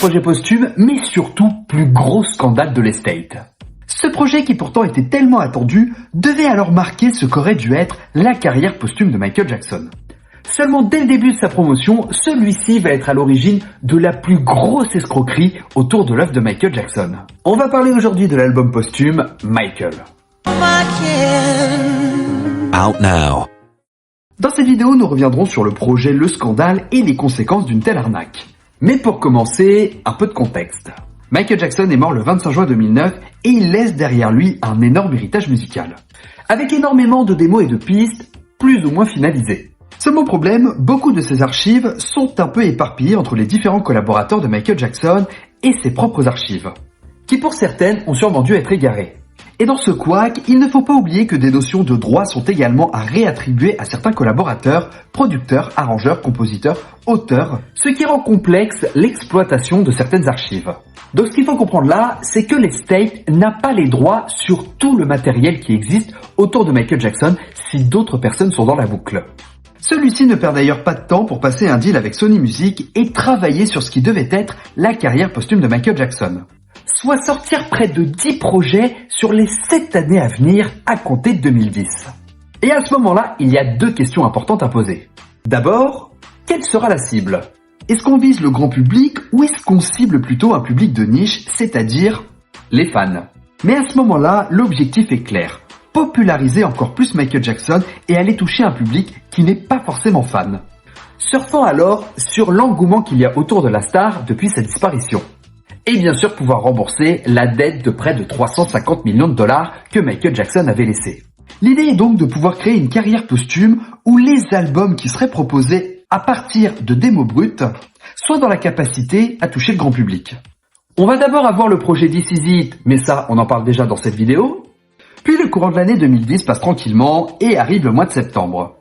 projet posthume, mais surtout plus gros scandale de l'estate. Ce projet qui pourtant était tellement attendu, devait alors marquer ce qu'aurait dû être la carrière posthume de Michael Jackson. Seulement dès le début de sa promotion, celui-ci va être à l'origine de la plus grosse escroquerie autour de l'œuvre de Michael Jackson. On va parler aujourd'hui de l'album posthume Michael. Out now. Dans cette vidéo, nous reviendrons sur le projet, le scandale et les conséquences d'une telle arnaque. Mais pour commencer, un peu de contexte. Michael Jackson est mort le 25 juin 2009 et il laisse derrière lui un énorme héritage musical. Avec énormément de démos et de pistes, plus ou moins finalisées. Seulement problème, beaucoup de ces archives sont un peu éparpillées entre les différents collaborateurs de Michael Jackson et ses propres archives, qui pour certaines ont sûrement dû être égarées. Et dans ce couac, il ne faut pas oublier que des notions de droit sont également à réattribuer à certains collaborateurs, producteurs, arrangeurs, compositeurs, auteurs, ce qui rend complexe l'exploitation de certaines archives. Donc ce qu'il faut comprendre là, c'est que l'estate n'a pas les droits sur tout le matériel qui existe autour de Michael Jackson si d'autres personnes sont dans la boucle. Celui-ci ne perd d'ailleurs pas de temps pour passer un deal avec Sony Music et travailler sur ce qui devait être la carrière posthume de Michael Jackson. Soit sortir près de 10 projets sur les 7 années à venir à compter de 2010. Et à ce moment-là, il y a deux questions importantes à poser. D'abord, quelle sera la cible ? Est-ce qu'on vise le grand public ou est-ce qu'on cible plutôt un public de niche, c'est-à-dire les fans ? Mais à ce moment-là, l'objectif est clair. Populariser encore plus Michael Jackson et aller toucher un public qui n'est pas forcément fan. Surfant alors sur l'engouement qu'il y a autour de la star depuis sa disparition. Et bien sûr pouvoir rembourser la dette de près de 350 millions de dollars que Michael Jackson avait laissée. L'idée est donc de pouvoir créer une carrière posthume où les albums qui seraient proposés à partir de démos brutes soient dans la capacité à toucher le grand public. On va d'abord avoir le projet This Is It, mais ça on en parle déjà dans cette vidéo. Puis le courant de l'année 2010 passe tranquillement et arrive le mois de septembre.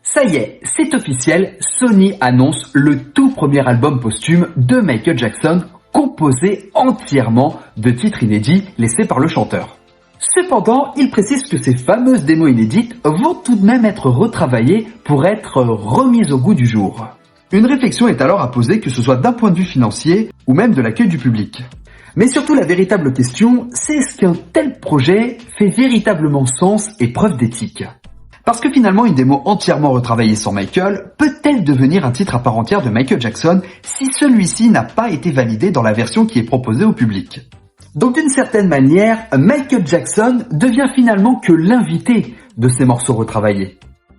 Ça y est, c'est officiel, Sony annonce le tout premier album posthume de Michael Jackson, composé entièrement de titres inédits laissés par le chanteur. Cependant, il précise que ces fameuses démos inédites vont tout de même être retravaillées pour être remises au goût du jour. Une réflexion est alors à poser, que ce soit d'un point de vue financier ou même de l'accueil du public. Mais surtout la véritable question, c'est est-ce qu'un tel projet fait véritablement sens et preuve d'éthique ? Parce que finalement, une démo entièrement retravaillée sans Michael peut-elle devenir un titre à part entière de Michael Jackson si celui-ci n'a pas été validé dans la version qui est proposée au public ? Donc d'une certaine manière, Michael Jackson devient finalement que l'invité de ces morceaux retravaillés.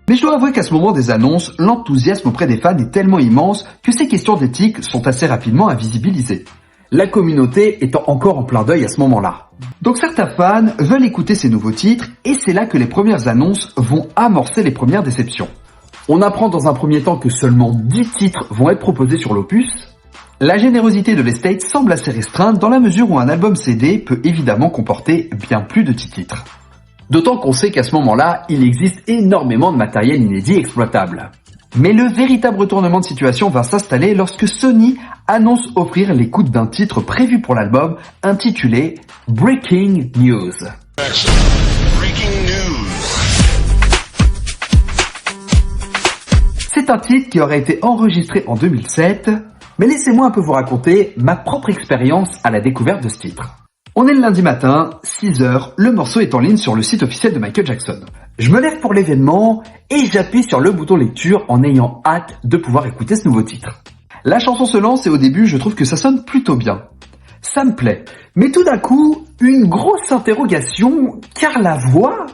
Mais je dois avouer qu'à ce moment des annonces, l'enthousiasme auprès des fans est tellement immense que ces questions d'éthique sont assez rapidement invisibilisées. La communauté étant encore en plein deuil à ce moment-là. Donc certains fans veulent écouter ces nouveaux titres et c'est là que les premières annonces vont amorcer les premières déceptions. On apprend dans un premier temps que seulement 10 titres vont être proposés sur l'opus. La générosité de l'estate semble assez restreinte dans la mesure où un album CD peut évidemment comporter bien plus de 10 titres. D'autant qu'on sait qu'à ce moment-là, il existe énormément de matériel inédit exploitable. Mais le véritable retournement de situation va s'installer lorsque Sony annonce offrir l'écoute d'un titre prévu pour l'album intitulé Breaking News. C'est un titre qui aurait été enregistré en 2007, mais laissez-moi un peu vous raconter ma propre expérience à la découverte de ce titre. On est le lundi matin, 6h, le morceau est en ligne sur le site officiel de Michael Jackson. Je me lève pour l'événement et j'appuie sur le bouton lecture en ayant hâte de pouvoir écouter ce nouveau titre. La chanson se lance et au début je trouve que ça sonne plutôt bien. Ça me plaît. Mais tout d'un coup, une grosse interrogation car la voix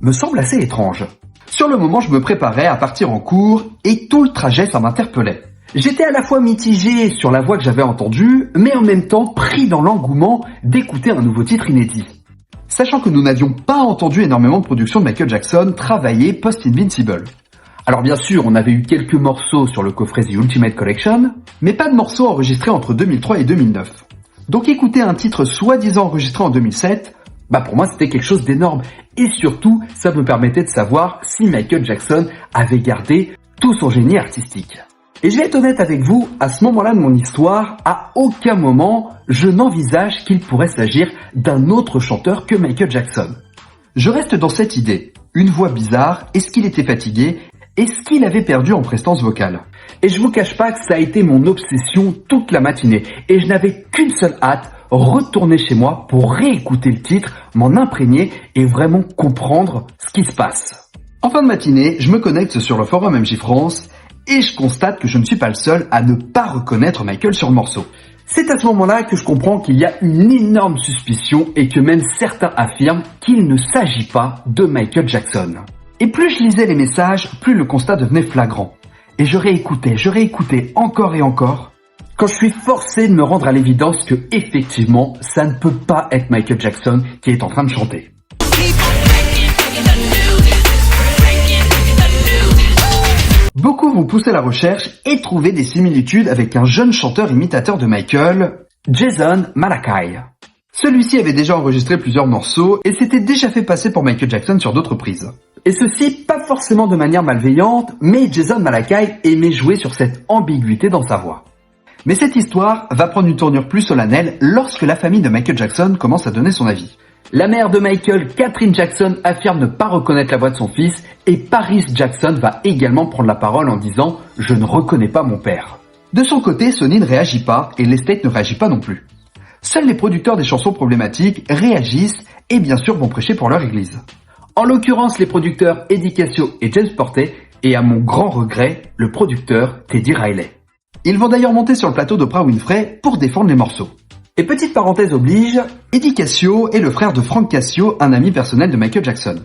me semble assez étrange. Sur le moment je me préparais à partir en cours et tout le trajet ça m'interpellait. J'étais à la fois mitigé sur la voix que j'avais entendue, mais en même temps pris dans l'engouement d'écouter un nouveau titre inédit. Sachant que nous n'avions pas entendu énormément de productions de Michael Jackson travaillées post-Invincible. Alors bien sûr, on avait eu quelques morceaux sur le coffret The Ultimate Collection, mais pas de morceaux enregistrés entre 2003 et 2009. Donc écouter un titre soi-disant enregistré en 2007, pour moi c'était quelque chose d'énorme. Et surtout, ça me permettait de savoir si Michael Jackson avait gardé tout son génie artistique. Et je vais être honnête avec vous, à ce moment-là de mon histoire, à aucun moment, je n'envisage qu'il pourrait s'agir d'un autre chanteur que Michael Jackson. Je reste dans cette idée. Une voix bizarre, est-ce qu'il était fatigué ? et ce qu'il avait perdu en prestance vocale. Et je vous cache pas que ça a été mon obsession toute la matinée, et je n'avais qu'une seule hâte, retourner chez moi pour réécouter le titre, m'en imprégner et vraiment comprendre ce qui se passe. En fin de matinée, je me connecte sur le forum MJ France, et je constate que je ne suis pas le seul à ne pas reconnaître Michael sur le morceau. C'est à ce moment-là que je comprends qu'il y a une énorme suspicion et que même certains affirment qu'il ne s'agit pas de Michael Jackson. Et plus je lisais les messages, plus le constat devenait flagrant. Et je réécoutais encore et encore, quand je suis forcé de me rendre à l'évidence que effectivement, ça ne peut pas être Michael Jackson qui est en train de chanter. Beaucoup vont pousser la recherche et trouver des similitudes avec un jeune chanteur imitateur de Michael, Jason Malakai. Celui-ci avait déjà enregistré plusieurs morceaux et s'était déjà fait passer pour Michael Jackson sur d'autres prises. Et ceci pas forcément de manière malveillante, mais Jason Malakai aimait jouer sur cette ambiguïté dans sa voix. Mais cette histoire va prendre une tournure plus solennelle lorsque la famille de Michael Jackson commence à donner son avis. La mère de Michael, Catherine Jackson, affirme ne pas reconnaître la voix de son fils et Paris Jackson va également prendre la parole en disant « Je ne reconnais pas mon père ». De son côté, Sony ne réagit pas et l'estate ne réagit pas non plus. Seuls les producteurs des chansons problématiques réagissent et bien sûr vont prêcher pour leur église. En l'occurrence, les producteurs Eddie Cassio et James Portet et à mon grand regret, le producteur Teddy Riley. Ils vont d'ailleurs monter sur le plateau d'Oprah Winfrey pour défendre les morceaux. Et petite parenthèse oblige, Eddie Cassio est le frère de Frank Cassio, un ami personnel de Michael Jackson.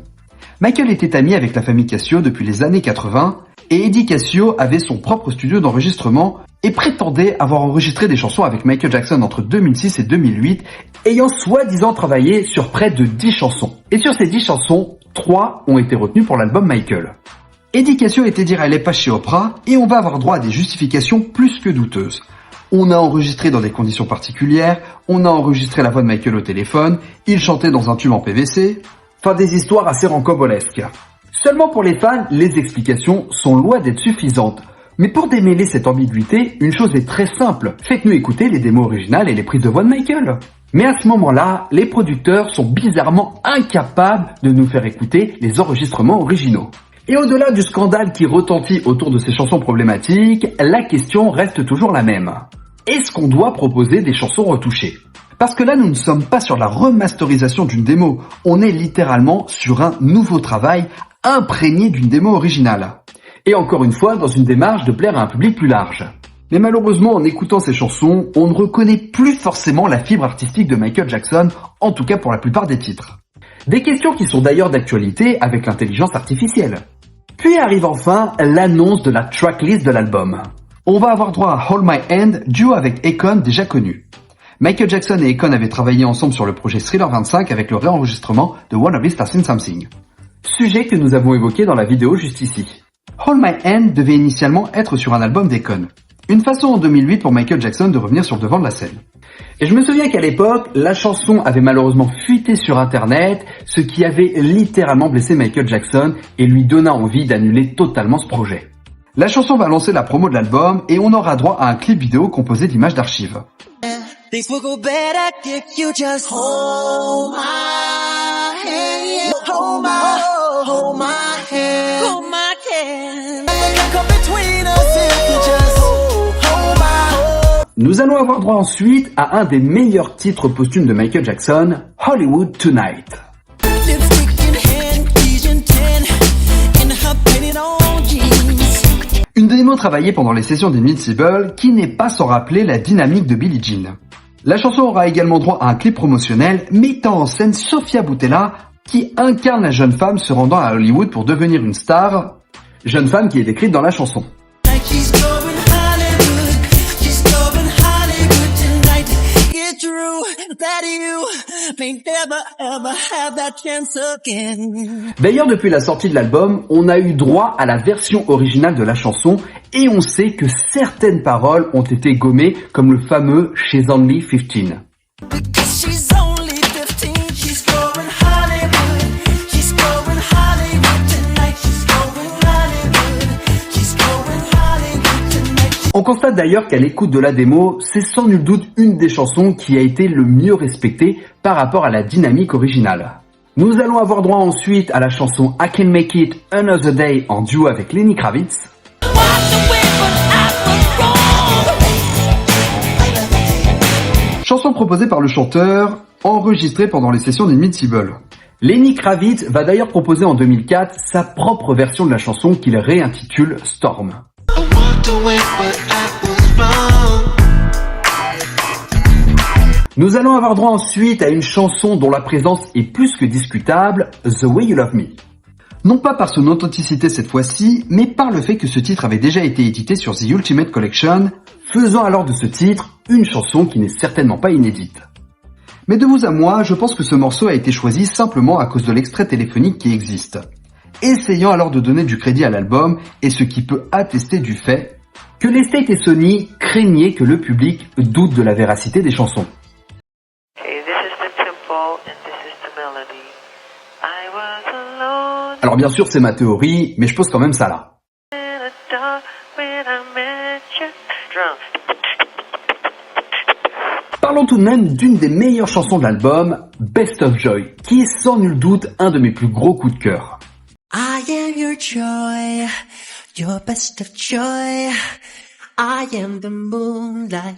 Michael était ami avec la famille Cassio depuis les années 80 et Eddie Cassio avait son propre studio d'enregistrement et prétendait avoir enregistré des chansons avec Michael Jackson entre 2006 et 2008, ayant soi-disant travaillé sur près de 10 chansons. Et sur ces 10 chansons, 3 ont été retenues pour l'album Michael. Eddie Cassio et Teddy Riley passent chez Oprah et on va avoir droit à des justifications plus que douteuses. On a enregistré dans des conditions particulières, on a enregistré la voix de Michael au téléphone, il chantait dans un tube en PVC, enfin des histoires assez rancobolesques. Seulement pour les fans, les explications sont loin d'être suffisantes. Mais pour démêler cette ambiguïté, une chose est très simple, faites-nous écouter les démos originales et les prises de voix de Michael. Mais à ce moment-là, les producteurs sont bizarrement incapables de nous faire écouter les enregistrements originaux. Et au-delà du scandale qui retentit autour de ces chansons problématiques, la question reste toujours la même. Est-ce qu'on doit proposer des chansons retouchées ? Parce que là, nous ne sommes pas sur la remasterisation d'une démo, on est littéralement sur un nouveau travail imprégné d'une démo originale. Et encore une fois, dans une démarche de plaire à un public plus large. Mais malheureusement, en écoutant ces chansons, on ne reconnaît plus forcément la fibre artistique de Michael Jackson, en tout cas pour la plupart des titres. Des questions qui sont d'ailleurs d'actualité avec l'intelligence artificielle. Puis arrive enfin l'annonce de la tracklist de l'album. On va avoir droit à Hold My Hand, duo avec Akon déjà connu. Michael Jackson et Akon avaient travaillé ensemble sur le projet Thriller 25 avec le réenregistrement de Wanna Be Starting Something. Sujet que nous avons évoqué dans la vidéo juste ici. Hold My Hand devait initialement être sur un album d'Akon. Une façon en 2008 pour Michael Jackson de revenir sur le devant de la scène. Et je me souviens qu'à l'époque, la chanson avait malheureusement fuité sur internet, ce qui avait littéralement blessé Michael Jackson et lui donna envie d'annuler totalement ce projet. La chanson va lancer la promo de l'album et on aura droit à un clip vidéo composé d'images d'archives. Nous allons avoir droit ensuite à un des meilleurs titres posthumes de Michael Jackson, Hollywood Tonight. Une démo travaillée pendant les sessions d'Invincible qui n'est pas sans rappeler la dynamique de Billie Jean. La chanson aura également droit à un clip promotionnel mettant en scène Sofia Boutella qui incarne la jeune femme se rendant à Hollywood pour devenir une star, jeune femme qui est décrite dans la chanson. D'ailleurs, depuis la sortie de l'album, on a eu droit à la version originale de la chanson et on sait que certaines paroles ont été gommées comme le fameux « She's only 15 ». On constate d'ailleurs qu'à l'écoute de la démo, c'est sans nul doute une des chansons qui a été le mieux respectée par rapport à la dynamique originale. Nous allons avoir droit ensuite à la chanson I Can Make It Another Day en duo avec Lenny Kravitz. Chanson proposée par le chanteur, enregistrée pendant les sessions d'Invincible. Lenny Kravitz va d'ailleurs proposer en 2004 sa propre version de la chanson qu'il réintitule Storm. Nous allons avoir droit ensuite à une chanson dont la présence est plus que discutable, The Way You Love Me. Non pas par son authenticité cette fois-ci, mais par le fait que ce titre avait déjà été édité sur The Ultimate Collection, faisant alors de ce titre une chanson qui n'est certainement pas inédite. Mais de vous à moi, je pense que ce morceau a été choisi simplement à cause de l'extrait téléphonique qui existe, essayant alors de donner du crédit à l'album, et ce qui peut attester du fait que les States et Sony craignaient que le public doute de la véracité des chansons. Alors bien sûr c'est ma théorie, mais je pose quand même ça là. Parlons tout de même d'une des meilleures chansons de l'album, Best of Joy, qui est sans nul doute un de mes plus gros coups de cœur. I am your joy, your best of joy. I am the moonlight,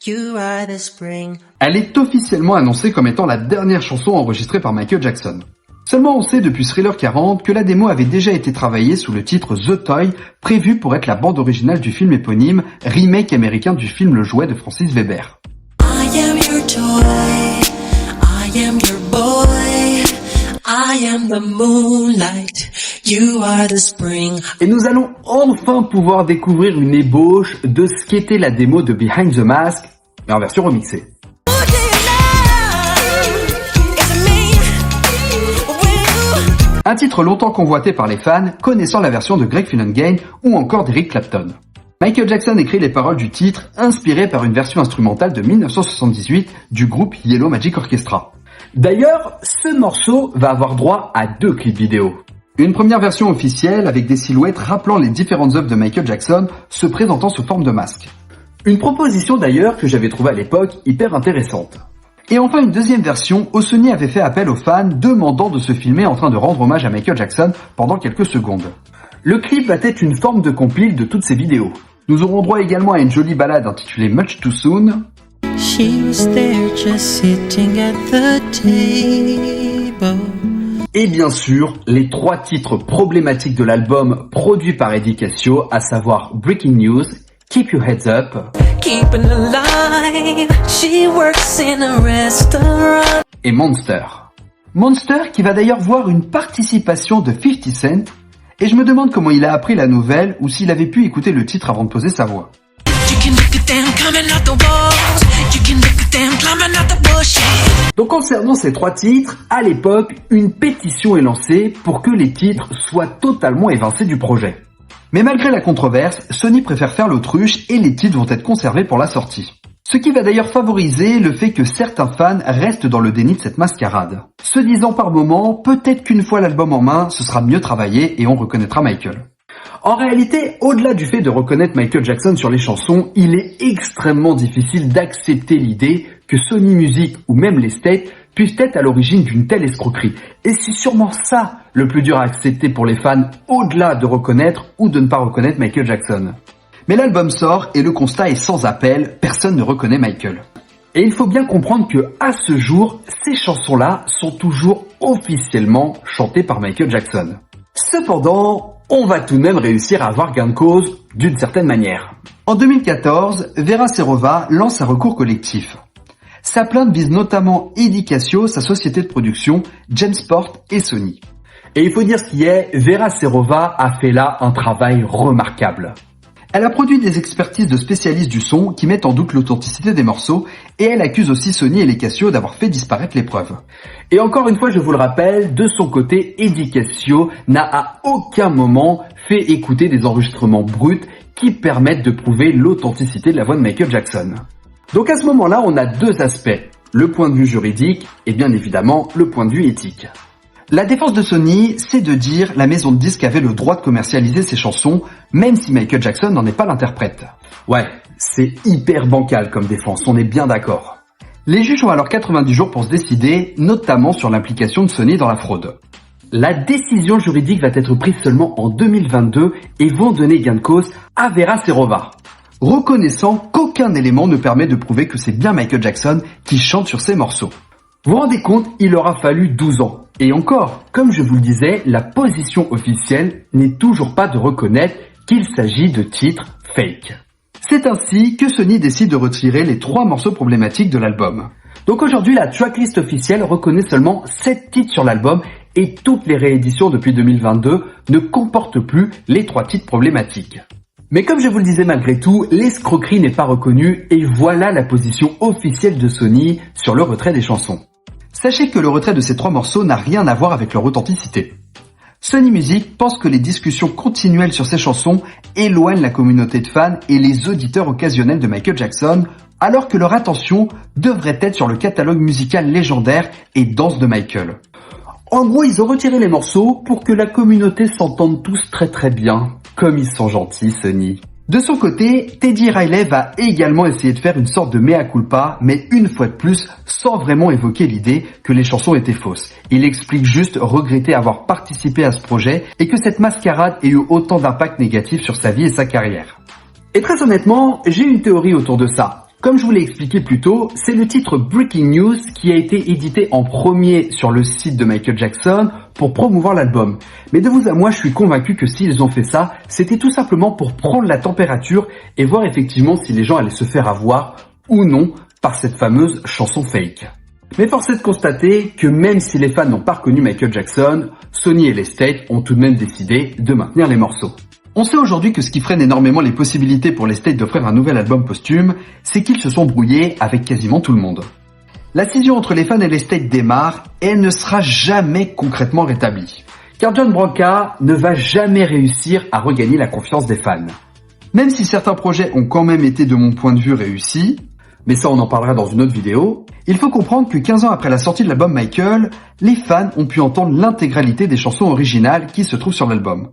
you are the spring. Elle est officiellement annoncée comme étant la dernière chanson enregistrée par Michael Jackson. Seulement on sait depuis Thriller 40 que la démo avait déjà été travaillée sous le titre The Toy, prévu pour être la bande originale du film éponyme, remake américain du film Le Jouet de Francis Weber. I am your toy, I am your boy, I am the moonlight, you are the spring. Et nous allons enfin pouvoir découvrir une ébauche de ce qu'était la démo de Behind the Mask, mais en version remixée. Un titre longtemps convoité par les fans, connaissant la version de Greg Phillingain ou encore d'Eric Clapton. Michael Jackson écrit les paroles du titre, inspiré par une version instrumentale de 1978 du groupe Yellow Magic Orchestra. D'ailleurs, ce morceau va avoir droit à 2 clips vidéo. Une première version officielle avec des silhouettes rappelant les différentes œuvres de Michael Jackson se présentant sous forme de masque. Une proposition d'ailleurs que j'avais trouvée à l'époque hyper intéressante. Et enfin une deuxième version où Sony avait fait appel aux fans demandant de se filmer en train de rendre hommage à Michael Jackson pendant quelques secondes. Le clip va être une forme de compile de toutes ces vidéos. Nous aurons droit également à une jolie ballade intitulée Much Too Soon. She was there just sitting at the table. Et bien sûr, les 3 titres problématiques de l'album produit par Eddie Cascio, à savoir Breaking News, Keep Your Heads Up, Keeping alive, she works in a restaurant. Et Monster. Monster qui va d'ailleurs voir une participation de 50 Cent, et je me demande comment il a appris la nouvelle ou s'il avait pu écouter le titre avant de poser sa voix. Donc concernant ces 3 titres, à l'époque, une pétition est lancée pour que les titres soient totalement évincés du projet. Mais malgré la controverse, Sony préfère faire l'autruche et les titres vont être conservés pour la sortie. Ce qui va d'ailleurs favoriser le fait que certains fans restent dans le déni de cette mascarade. Se disant par moments, peut-être qu'une fois l'album en main, ce sera mieux travaillé et on reconnaîtra Michael. En réalité, au-delà du fait de reconnaître Michael Jackson sur les chansons, il est extrêmement difficile d'accepter l'idée que Sony Music ou même les States puissent être à l'origine d'une telle escroquerie. Et c'est sûrement ça le plus dur à accepter pour les fans, au-delà de reconnaître ou de ne pas reconnaître Michael Jackson. Mais l'album sort et le constat est sans appel, personne ne reconnaît Michael. Et il faut bien comprendre que, à ce jour, ces chansons-là sont toujours officiellement chantées par Michael Jackson. Cependant, on va tout de même réussir à avoir gain de cause d'une certaine manière. En 2014, Vera Serova lance un recours collectif. Sa plainte vise notamment Eddie Cascio, sa société de production, Jamesport et Sony. Et il faut dire ce qui est, Vera Serova a fait là un travail remarquable. Elle a produit des expertises de spécialistes du son qui mettent en doute l'authenticité des morceaux et elle accuse aussi Sony et les Cascio d'avoir fait disparaître les preuves. Et encore une fois, je vous le rappelle, de son côté, Eddie Cascio n'a à aucun moment fait écouter des enregistrements bruts qui permettent de prouver l'authenticité de la voix de Michael Jackson. Donc à ce moment-là, on a 2 aspects, le point de vue juridique et bien évidemment le point de vue éthique. La défense de Sony, c'est de dire la maison de disques avait le droit de commercialiser ses chansons, même si Michael Jackson n'en est pas l'interprète. Ouais, c'est hyper bancal comme défense, on est bien d'accord. Les juges ont alors 90 jours pour se décider, notamment sur l'implication de Sony dans la fraude. La décision juridique va être prise seulement en 2022 et vont donner gain de cause à Vera Serova, reconnaissant qu'aucun élément ne permet de prouver que c'est bien Michael Jackson qui chante sur ses morceaux. Vous vous rendez compte, il aura fallu 12 ans. Et encore, comme je vous le disais, la position officielle n'est toujours pas de reconnaître qu'il s'agit de titres fake. C'est ainsi que Sony décide de retirer les 3 morceaux problématiques de l'album. Donc aujourd'hui, la tracklist officielle reconnaît seulement 7 titres sur l'album et toutes les rééditions depuis 2022 ne comportent plus les 3 titres problématiques. Mais comme je vous le disais malgré tout, l'escroquerie n'est pas reconnue et voilà la position officielle de Sony sur le retrait des chansons. Sachez que le retrait de ces 3 morceaux n'a rien à voir avec leur authenticité. Sony Music pense que les discussions continuelles sur ces chansons éloignent la communauté de fans et les auditeurs occasionnels de Michael Jackson, alors que leur attention devrait être sur le catalogue musical légendaire et danse de Michael. En gros, ils ont retiré les morceaux pour que la communauté s'entende tous très bien. Comme ils sont gentils, Sony. De son côté, Teddy Riley va également essayer de faire une sorte de mea culpa, mais une fois de plus, sans vraiment évoquer l'idée que les chansons étaient fausses. Il explique juste regretter avoir participé à ce projet et que cette mascarade ait eu autant d'impact négatif sur sa vie et sa carrière. Et très honnêtement, j'ai une théorie autour de ça. Comme je vous l'ai expliqué plus tôt, c'est le titre Breaking News qui a été édité en premier sur le site de Michael Jackson pour promouvoir l'album. Mais de vous à moi, je suis convaincu que s'ils ont fait ça, c'était tout simplement pour prendre la température et voir effectivement si les gens allaient se faire avoir ou non par cette fameuse chanson fake. Mais force est de constater que même si les fans n'ont pas reconnu Michael Jackson, Sony et les States ont tout de même décidé de maintenir les morceaux. On sait aujourd'hui que ce qui freine énormément les possibilités pour les States d'offrir un nouvel album posthume, c'est qu'ils se sont brouillés avec quasiment tout le monde. La scission entre les fans et les States démarre et elle ne sera jamais concrètement rétablie. Car John Branca ne va jamais réussir à regagner la confiance des fans. Même si certains projets ont quand même été de mon point de vue réussis, mais ça on en parlera dans une autre vidéo, il faut comprendre que 15 ans après la sortie de l'album Michael, les fans ont pu entendre l'intégralité des chansons originales qui se trouvent sur l'album.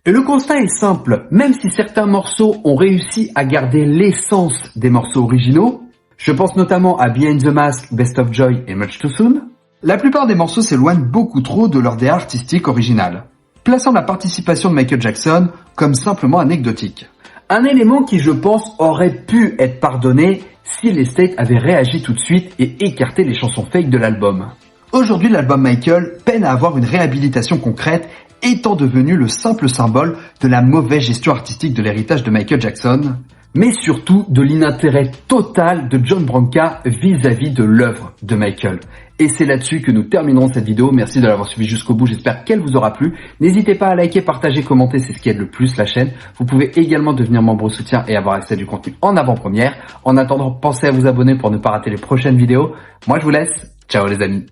Et le constat est simple, même si certains morceaux ont réussi à garder l'essence des morceaux originaux, je pense notamment à Behind the Mask, Best of Joy et Much Too Soon, la plupart des morceaux s'éloignent beaucoup trop de leur DA artistique originale, plaçant la participation de Michael Jackson comme simplement anecdotique. Un élément qui, je pense, aurait pu être pardonné si les States avaient réagi tout de suite et écarté les chansons fake de l'album. Aujourd'hui, l'album Michael peine à avoir une réhabilitation concrète étant devenu le simple symbole de la mauvaise gestion artistique de l'héritage de Michael Jackson, mais surtout de l'inintérêt total de John Branca vis-à-vis de l'œuvre de Michael. Et c'est là-dessus que nous terminerons cette vidéo. Merci de l'avoir suivi jusqu'au bout, j'espère qu'elle vous aura plu. N'hésitez pas à liker, partager, commenter, c'est ce qui aide le plus la chaîne. Vous pouvez également devenir membre au soutien et avoir accès à du contenu en avant-première. En attendant, pensez à vous abonner pour ne pas rater les prochaines vidéos. Moi je vous laisse, ciao les amis.